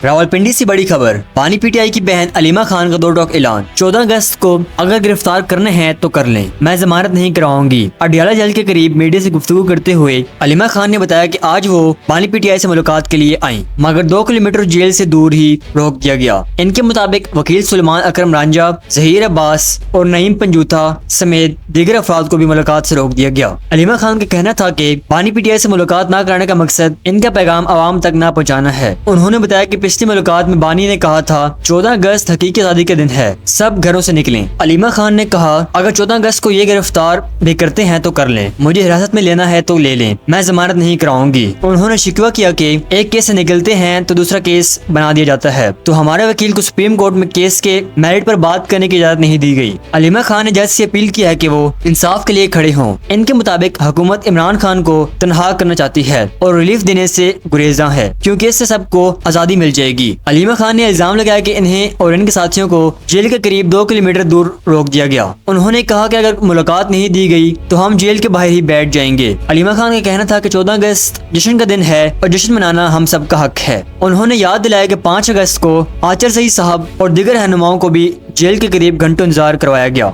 रावलपिंडी से बड़ी खबर। पानी पीटीआई की बहन अलीमा खान का 2 टोक ऐलान। 14 अगस्त को अगर गिरफ्तार करने हैं तो कर लें, मैं जमानत नहीं कराऊंगी। अडियाला जेल के करीब मीडिया से गुफ्तगू करते हुए अलीमा खान ने बताया कि आज वो पानी पीटीआई से मुलाकात के लिए आई, मगर 2 किलोमीटर जेल से दूर ही रोक दिया गया। इनके मुताबिक वकील सुलेमान अकरम रांझा, जहीर अब्बास और नईम पंजूथा समेत दीगर अफराद को भी मुलाकात से रोक दिया गया। अलीमा खान का कहना था कि पानी पीटीआई से मुलाकात न कराने का मकसद इनका पैगाम आवाम तक न पहुँचाना है। उन्होंने बताया कि पिछली मुलाकात में बानी ने कहा था 14 अगस्त हकीकी आजादी के दिन है, सब घरों से निकलें। अलीमा खान ने कहा अगर 14 अगस्त को ये गिरफ्तार भी करते हैं तो कर लें, मुझे हिरासत में लेना है तो ले लें, मैं जमानत नहीं कराऊंगी। उन्होंने शिकवा किया कि एक केस से निकलते हैं तो दूसरा केस बना दिया जाता है, तो हमारे वकील को सुप्रीम कोर्ट में केस के मेरिट पर बात करने की इजाजत नहीं दी गई। अलीमा खान ने जज से अपील किया है कि वो इंसाफ के लिए खड़े हों। इनके मुताबिक हुकूमत इमरान खान को तनहा करना चाहती है और रिलीफ देने से गुरेजा है, क्योंकि इससे सबको आजादी मिल जाएगी। अलीमा खान ने इल्जाम लगाया कि इन्हें और इनके साथियों को जेल के करीब 2 किलोमीटर दूर रोक दिया गया। उन्होंने कहा कि अगर मुलाकात नहीं दी गई तो हम जेल के बाहर ही बैठ जाएंगे। अलीमा खान का कहना था कि 14 अगस्त जश्न का दिन है और जश्न मनाना हम सबका हक है। उन्होंने याद दिलाया कि 5 अगस्त को आचर सईद साहब और दीगर रहनुमाओं को भी जेल के करीब घंटों इंतजार करवाया गया।